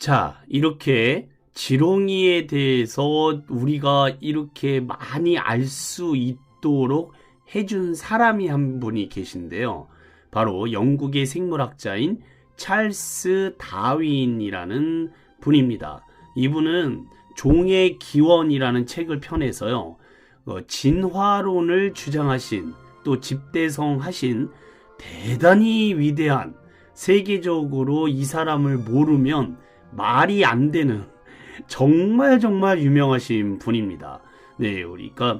자, 이렇게 지렁이에 대해서 우리가 이렇게 많이 알 수 있도록 해준 사람이 한 분이 계신데요. 바로 영국의 생물학자인 찰스 다윈이라는 분입니다. 이분은 종의 기원이라는 책을 펴내서요. 진화론을 주장하신 또 집대성하신 대단히 위대한, 세계적으로 이 사람을 모르면 말이 안 되는 정말 유명하신 분입니다. 네, 그러니까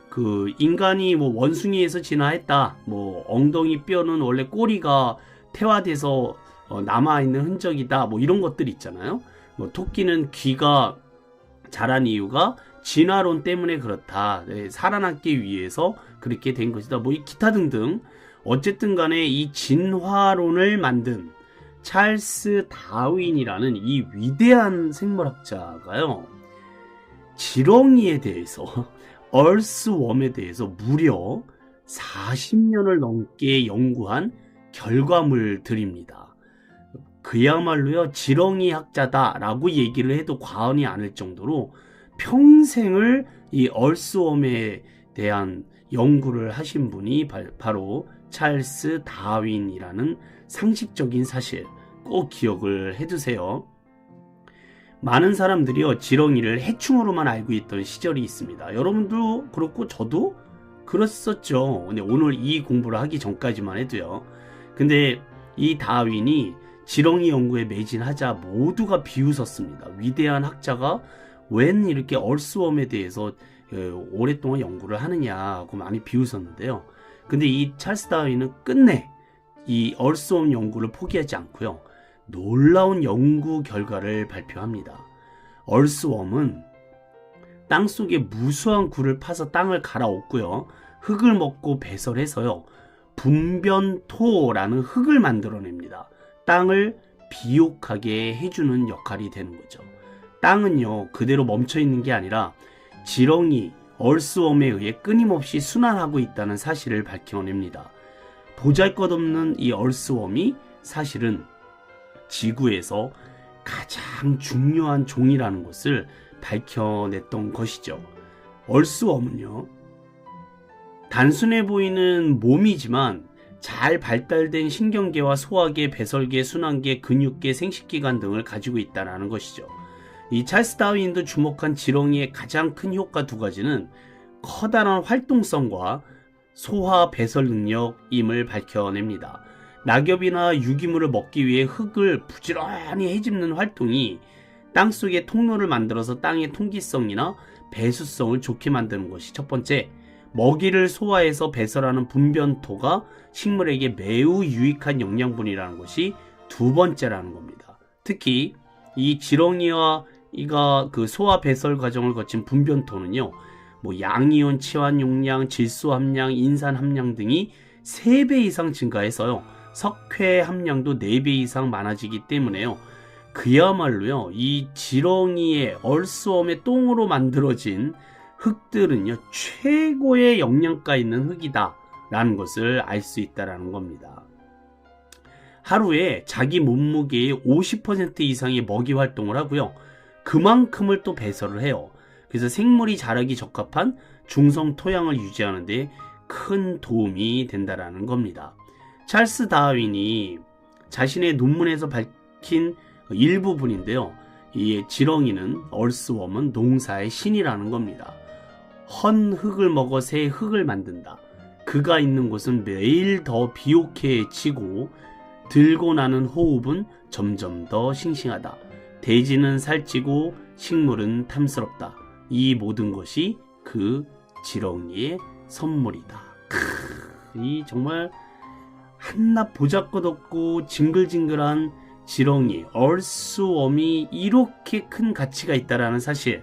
그 인간이 뭐 원숭이에서 진화했다, 뭐 엉덩이 뼈는 원래 꼬리가 태화돼서 남아있는 흔적이다, 뭐 이런 것들 있잖아요. 뭐 토끼는 귀가 자란 이유가 진화론 때문에 그렇다, 네, 살아남기 위해서 그렇게 된 것이다, 뭐 기타 등등. 어쨌든 간에 이 진화론을 만든 찰스 다윈이라는 이 위대한 생물학자가요, 지렁이에 대해서 얼스웜에 대해서 무려 40년을 넘게 연구한 결과물들입니다. 그야말로요, 지렁이 학자다라고 얘기를 해도 과언이 아닐 정도로 평생을 이 얼스웜에 대한 연구를 하신 분이 바로 찰스 다윈이라는 상식적인 사실 꼭 기억을 해두세요. 많은 사람들이요, 지렁이를 해충으로만 알고 있던 시절이 있습니다. 여러분도 그렇고 저도 그랬었죠. 근데 오늘 이 공부를 하기 전까지만 해도요. 근데 이 다윈이 지렁이 연구에 매진하자 모두가 비웃었습니다. 위대한 학자가 웬 이렇게 얼스웜에 대해서 오랫동안 연구를 하느냐 하고 많이 비웃었는데요. 근데 이 찰스 다윈은 끝내 이 얼스웜 연구를 포기하지 않고요, 놀라운 연구 결과를 발표합니다. 얼스웜은 땅속에 무수한 굴을 파서 땅을 갈아엎고요, 흙을 먹고 배설해서요, 분변토라는 흙을 만들어냅니다. 땅을 비옥하게 해주는 역할이 되는 거죠. 땅은요, 그대로 멈춰있는 게 아니라 지렁이, 얼스웜에 의해 끊임없이 순환하고 있다는 사실을 밝혀냅니다. 보잘것없는 이 얼스웜이 사실은 지구에서 가장 중요한 종이라는 것을 밝혀냈던 것이죠. 얼스웜은요, 단순해 보이는 몸이지만 잘 발달된 신경계와 소화계, 배설계, 순환계, 근육계, 생식기관 등을 가지고 있다는 것이죠. 이 찰스 다윈도 주목한 지렁이의 가장 큰 효과 두 가지는 커다란 활동성과 소화 배설 능력임을 밝혀냅니다. 낙엽이나 유기물을 먹기 위해 흙을 부지런히 헤집는 활동이 땅속에 통로를 만들어서 땅의 통기성이나 배수성을 좋게 만드는 것이 첫 번째, 먹이를 소화해서 배설하는 분변토가 식물에게 매우 유익한 영양분이라는 것이 두 번째라는 겁니다. 특히 이 지렁이와 이가 그 소화 배설 과정을 거친 분변토는요, 뭐 양이온, 치환 용량, 질소 함량, 인산 함량 등이 3배 이상 증가해서요, 석회 함량도 4배 이상 많아지기 때문에요, 그야말로요, 이 지렁이의 얼스웜의 똥으로 만들어진 흙들은요, 최고의 영양가 있는 흙이다 라는 것을 알 수 있다는 겁니다. 하루에 자기 몸무게의 50% 이상의 먹이 활동을 하고요, 그만큼을 또 배설을 해요. 그래서 생물이 자라기 적합한 중성 토양을 유지하는 데 큰 도움이 된다는 겁니다. 찰스 다윈이 자신의 논문에서 밝힌 일부분인데요, 이 지렁이는, 얼스웜은 농사의 신이라는 겁니다. 헌 흙을 먹어 새 흙을 만든다. 그가 있는 곳은 매일 더 비옥해지고 들고 나는 호흡은 점점 더 싱싱하다. 대지는 살찌고 식물은 탐스럽다. 이 모든 것이 그 지렁이의 선물이다. 이 정말 한낱 보잘것없고 징글징글한 지렁이, 얼스웜이 이렇게 큰 가치가 있다는 사실,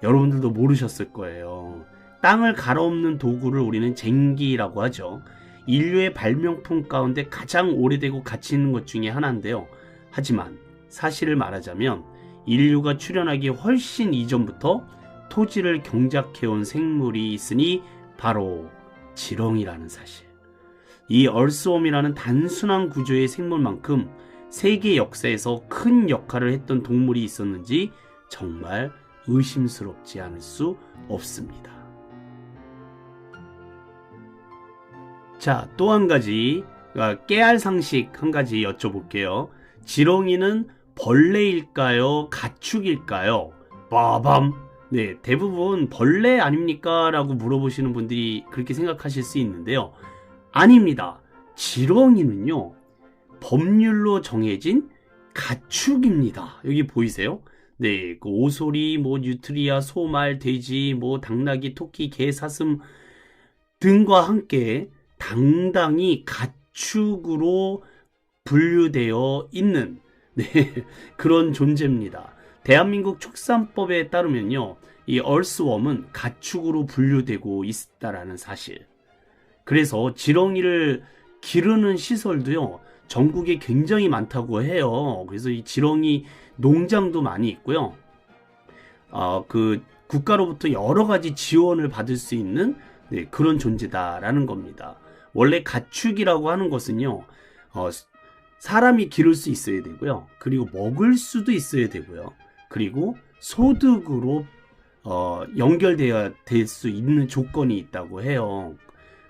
여러분들도 모르셨을 거예요. 땅을 갈아엎는 도구를 우리는 쟁기라고 하죠. 인류의 발명품 가운데 가장 오래되고 가치 있는 것 중에 하나인데요. 하지만 사실을 말하자면 인류가 출현하기 훨씬 이전부터 토지를 경작해온 생물이 있으니 바로 지렁이라는 사실. 이 얼스웜이라는 단순한 구조의 생물만큼 세계 역사에서 큰 역할을 했던 동물이 있었는지 정말 의심스럽지 않을 수 없습니다. 자, 또 한 가지 깨알 상식 한 가지 여쭤볼게요. 지렁이는 벌레일까요? 가축일까요? 빠밤. 네, 대부분 벌레 아닙니까? 라고 물어보시는 분들이 그렇게 생각하실 수 있는데요. 아닙니다. 지렁이는요, 법률로 정해진 가축입니다. 여기 보이세요? 네, 그 오소리, 뉴트리아, 소, 말, 돼지, 당나귀, 토끼, 개, 사슴 등과 함께 당당히 가축으로 분류되어 있는 그런 존재입니다. 대한민국 축산법에 따르면요, 이 얼스웜은 가축으로 분류되고 있다라는 사실. 그래서 지렁이를 기르는 시설도요, 전국에 굉장히 많다고 해요. 그래서 이 지렁이 농장도 많이 있고요. 그 국가로부터 여러 가지 지원을 받을 수 있는 그런 존재다라는 겁니다. 원래 가축이라고 하는 것은요, 사람이 기를 수 있어야 되고요. 그리고 먹을 수도 있어야 되고요. 그리고 소득으로 연결되어야 될 수 있는 조건이 있다고 해요.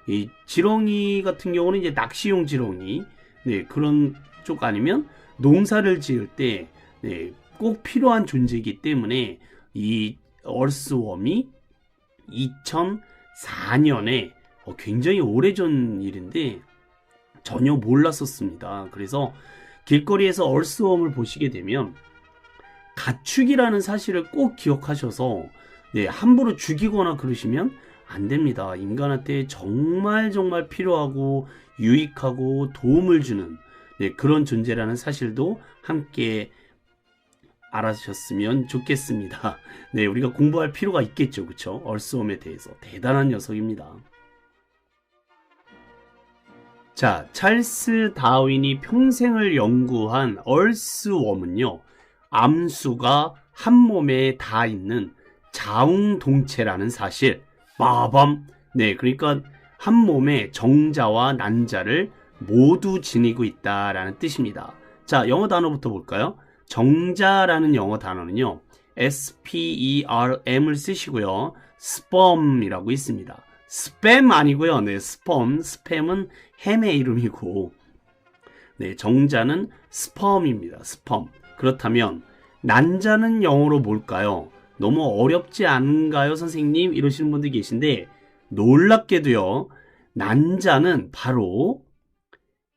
이 지렁이 같은 경우는 이제 낚시용 지렁이, 그런 쪽 아니면 농사를 지을 때 꼭 필요한 존재이기 때문에 이 얼스웜이 2004년에 굉장히 오래전 일인데 전혀 몰랐었습니다. 그래서 길거리에서 얼스웜을 보시게 되면 가축이라는 사실을 꼭 기억하셔서 함부로 죽이거나 그러시면 안 됩니다. 인간한테 정말 필요하고 유익하고 도움을 주는 그런 존재라는 사실도 함께 알아주셨으면 좋겠습니다. 우리가 공부할 필요가 있겠죠. 그쵸? 얼스웜에 대해서 대단한 녀석입니다. 자, 찰스 다윈이 평생을 연구한 얼스웜은요, 암수가 한 몸에 다 있는 자웅동체라는 사실. 빠밤. 그러니까 한 몸에 정자와 난자를 모두 지니고 있다라는 뜻입니다. 자, 영어 단어부터 볼까요? 정자라는 영어 단어는요, SPERM을 쓰시고요, sperm이라고 있습니다. 스팸 아니고요. 스팸은 햄의 이름이고, 정자는 sperm입니다. sperm. 그렇다면 난자는 영어로 뭘까요? 너무 어렵지 않은가요, 선생님? 이러시는 분들이 계신데, 놀랍게도요, 난자는 바로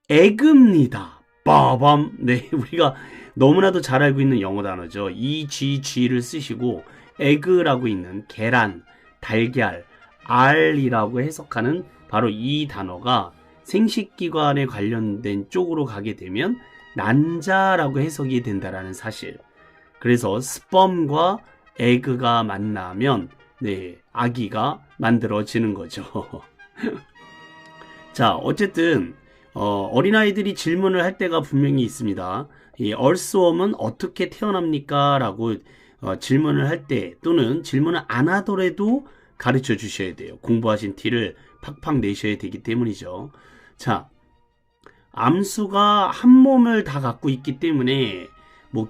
에그입니다. 빠밤. 우리가 너무나도 잘 알고 있는 영어 단어죠. EGG를 쓰시고 에그라고 있는 계란, 달걀, 알이라고 해석하는 바로 이 단어가 생식기관에 관련된 쪽으로 가게 되면 난자라고 해석이 된다라는 사실. 그래서 스펌과 에그가 만나면 아기가 만들어지는 거죠. 자, 어쨌든 어린아이들이 질문을 할 때가 분명히 있습니다. 이 얼스웜은 어떻게 태어납니까? 라고 질문을 할 때, 또는 질문을 안 하더라도 가르쳐 주셔야 돼요. 공부하신 티를 팍팍 내셔야 되기 때문이죠. 자, 암수가 한 몸을 다 갖고 있기 때문에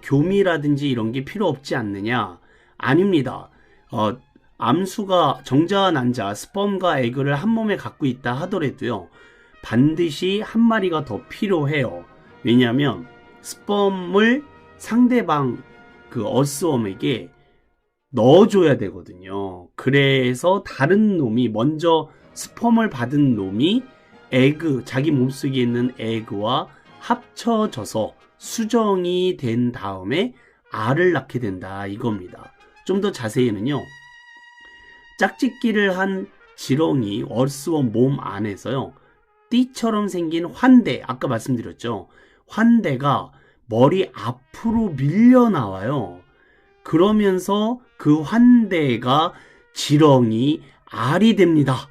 교미라든지 이런 게 필요 없지 않느냐? 아닙니다. 암수가 정자와 난자, 스펌과 에그를 한 몸에 갖고 있다 하더라도요, 반드시 한 마리가 더 필요해요. 왜냐하면 스펌을 상대방 그 얼스웜에게 넣어줘야 되거든요. 그래서 다른 놈이, 먼저 스펌을 받은 놈이 에그, 자기 몸속에 있는 에그와 합쳐져서 수정이 된 다음에 알을 낳게 된다, 이겁니다. 좀 더 자세히는요, 짝짓기를 한 지렁이 얼스웜 몸 안에서요, 띠처럼 생긴 환대, 아까 말씀드렸죠. 환대가 머리 앞으로 밀려 나와요. 그러면서 그 환대가 지렁이 알이 됩니다.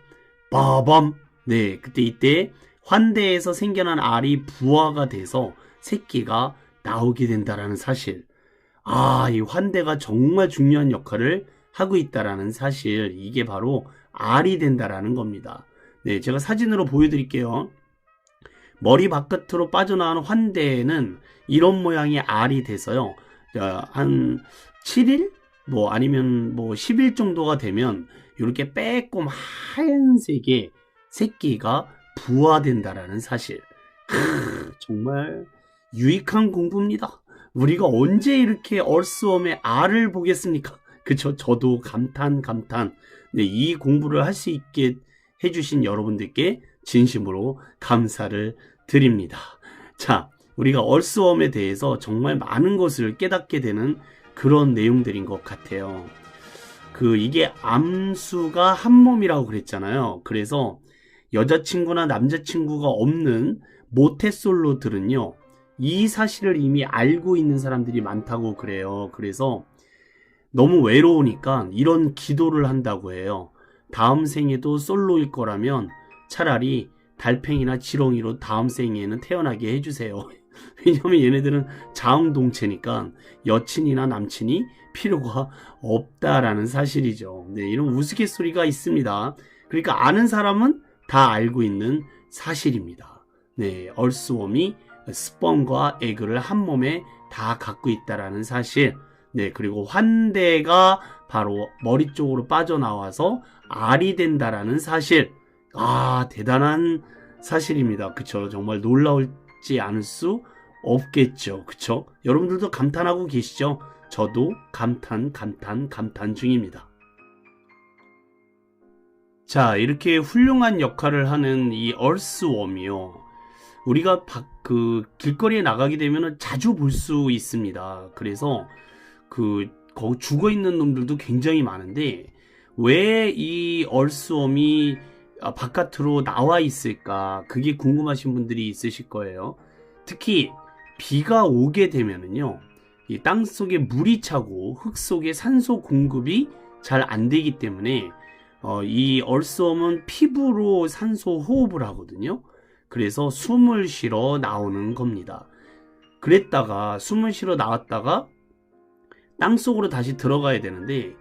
빠밤. 그때 이때 환대에서 생겨난 알이 부화가 돼서 새끼가 나오게 된다라는 사실. 이 환대가 정말 중요한 역할을 하고 있다라는 사실. 이게 바로 알이 된다라는 겁니다. 제가 사진으로 보여드릴게요. 머리 바깥으로 빠져나오는 환대에는 이런 모양의 알이 돼서요. 한 7일? 뭐 아니면 뭐 10일 정도가 되면 이렇게 빼꼼 하얀색의 새끼가 부화된다라는 사실. 정말 유익한 공부입니다. 우리가 언제 이렇게 얼스웜의 알을 보겠습니까? 그쵸? 저도 감탄. 네, 이 공부를 할 수 있게 해주신 여러분들께 진심으로 감사를 드립니다. 자, 우리가 얼스웜에 대해서 정말 많은 것을 깨닫게 되는 그런 내용들인 것 같아요. 이게 암수가 한 몸이라고 그랬잖아요. 그래서 여자친구나 남자친구가 없는 모태솔로들은요, 이 사실을 이미 알고 있는 사람들이 많다고 그래요. 그래서 너무 외로우니까 이런 기도를 한다고 해요. 다음 생에도 솔로일 거라면 차라리 달팽이나 지렁이로 다음 생에는 태어나게 해주세요. 왜냐면 얘네들은 자웅동체니까 여친이나 남친이 필요가 없다라는 사실이죠. 네, 이런 우스갯소리가 있습니다. 그러니까 아는 사람은 다 알고 있는 사실입니다. 네, 얼스웜이 스펀과 에그를 한 몸에 다 갖고 있다라는 사실. 네, 그리고 환대가 바로 머리 쪽으로 빠져나와서 알이 된다라는 사실. 대단한 사실입니다. 그쵸? 정말 놀라울지 않을 수 없겠죠. 그쵸? 여러분들도 감탄하고 계시죠? 저도 감탄 중입니다. 자, 이렇게 훌륭한 역할을 하는 이 얼스웜이요. 우리가 길거리에 나가게 되면 자주 볼 수 있습니다. 그래서 거기 죽어 있는 놈들도 굉장히 많은데, 왜 이 얼스웜이 바깥으로 나와 있을까? 그게 궁금하신 분들이 있으실 거예요. 특히 비가 오게 되면은요, 이 땅 속에 물이 차고 흙 속에 산소 공급이 잘 안 되기 때문에 이 얼스웜은 피부로 산소 호흡을 하거든요. 그래서 숨을 쉬러 나오는 겁니다. 그랬다가 숨을 쉬러 나왔다가 땅속으로 다시 들어가야 되는데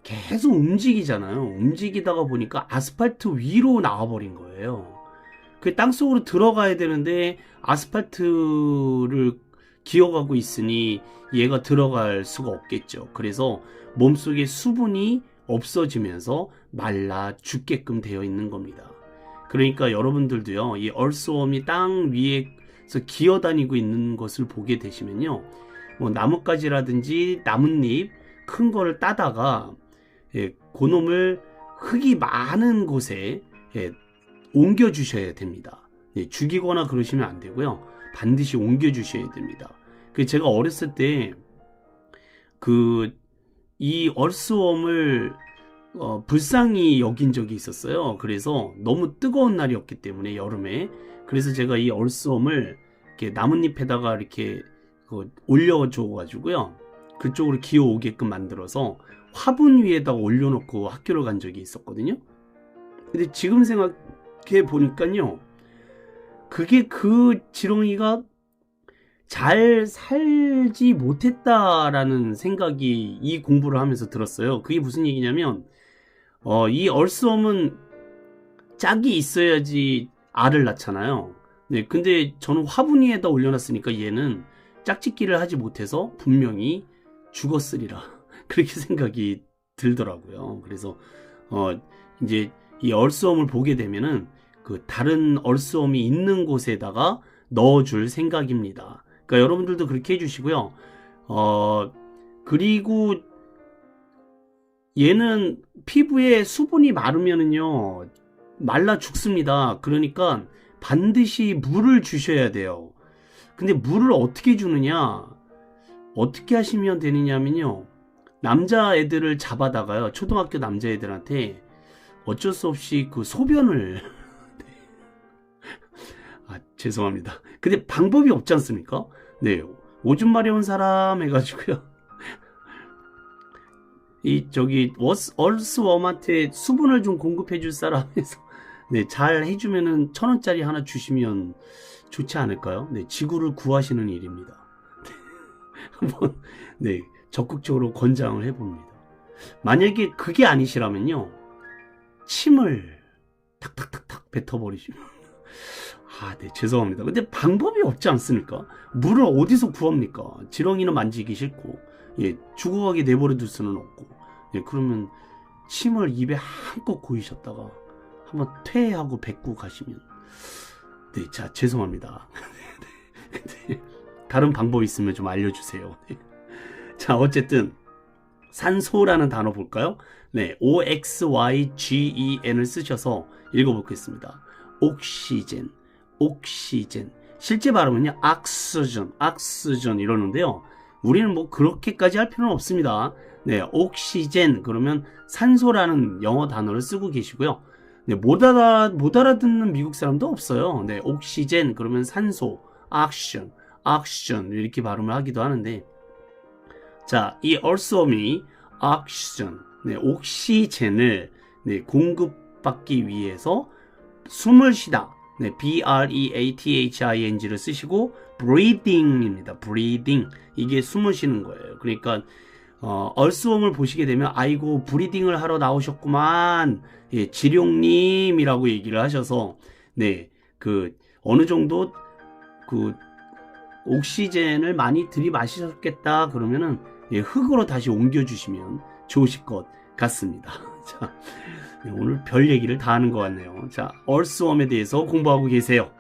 계속 움직이잖아요. 움직이다가 보니까 아스팔트 위로 나와버린 거예요. 땅속으로 들어가야 되는데 아스팔트를 기어가고 있으니 얘가 들어갈 수가 없겠죠. 그래서 몸속에 수분이 없어지면서 말라 죽게끔 되어 있는 겁니다. 그러니까 여러분들도요, 이 얼스웜이 땅 위에서 기어다니고 있는 것을 보게 되시면요, 뭐 나뭇가지라든지 나뭇잎 큰 거를 따다가 그놈을 흙이 많은 곳에 옮겨 주셔야 됩니다. 죽이거나 그러시면 안 되고요, 반드시 옮겨 주셔야 됩니다. 제가 어렸을 때 이 얼스웜을 불쌍히 여긴 적이 있었어요. 그래서 너무 뜨거운 날이었기 때문에 여름에, 그래서 제가 이 얼스웜을 이렇게 나뭇잎에다가 이렇게 올려줘 가지고요, 그쪽으로 기어오게끔 만들어서 화분 위에다 올려놓고 학교를 간 적이 있었거든요. 근데 지금 생각해 보니까요, 그게 지렁이가 잘 살지 못했다라는 생각이 이 공부를 하면서 들었어요. 그게 무슨 얘기냐면, 이 얼스웜은 짝이 있어야지 알을 낳잖아요. 네, 근데 저는 화분 위에다 올려놨으니까 얘는 짝짓기를 하지 못해서 분명히 죽었으리라. 그렇게 생각이 들더라고요. 그래서 이제 이 얼스웜을 보게 되면은 다른 얼스웜이 있는 곳에다가 넣어줄 생각입니다. 그러니까 여러분들도 그렇게 해주시고요. 그리고 얘는 피부에 수분이 마르면은요, 말라 죽습니다. 그러니까 반드시 물을 주셔야 돼요. 근데 물을 어떻게 주느냐, 어떻게 하시면 되느냐면요, 남자애들을 잡아다가요, 초등학교 남자애들한테 어쩔 수 없이 소변을 죄송합니다. 근데 방법이 없지 않습니까? 네, 오줌 마려운 사람 해가지고요, 얼스웜한테 수분을 좀 공급해줄 사람에서 네, 잘 해주면은 1,000원짜리 하나 주시면 좋지 않을까요? 네, 지구를 구하시는 일입니다. 한번 네, 적극적으로 권장을 해봅니다. 만약에 그게 아니시라면요, 침을 탁탁탁탁 뱉어버리시면 네, 죄송합니다. 근데 방법이 없지 않습니까? 물을 어디서 구합니까? 지렁이는 만지기 싫고, 예, 죽어가게 내버려 둘 수는 없고, 예, 그러면 침을 입에 한껏 고이셨다가 한번 퇴하고 뱉고 가시면, 네, 자, 죄송합니다. 근데 다른 방법이 있으면 좀 알려주세요. 네. 자, 어쨌든 산소라는 단어 볼까요? 네, OXYGEN을 쓰셔서 읽어보겠습니다. 옥시젠, 옥시젠. 실제 발음은요, 악스전 이러는데요. 우리는 뭐 그렇게까지 할 필요는 없습니다. 네, 옥시젠 그러면 산소라는 영어 단어를 쓰고 계시고요. 네, 못 알아듣는 미국 사람도 없어요. 네, 옥시젠 그러면 산소, 옥시전 이렇게 발음을 하기도 하는데, 자, 이 얼스웜이 네, 옥시젠을 네, 공급받기 위해서 숨을 쉬다, 네, breathing를 쓰시고 breathing입니다. breathing 이게 숨을 쉬는 거예요. 그러니까 얼스웜을 보시게 되면 아이고 브리딩을 하러 나오셨구만, 예, 지룡님이라고 얘기를 하셔서 네, 그 어느 정도 그 옥시젠을 많이 들이마시셨겠다 그러면은 예, 흙으로 다시 옮겨주시면 좋으실 것 같습니다. 자, 네, 오늘 별 얘기를 다 하는 것 같네요. 자, 얼스웜에 대해서 공부하고 계세요.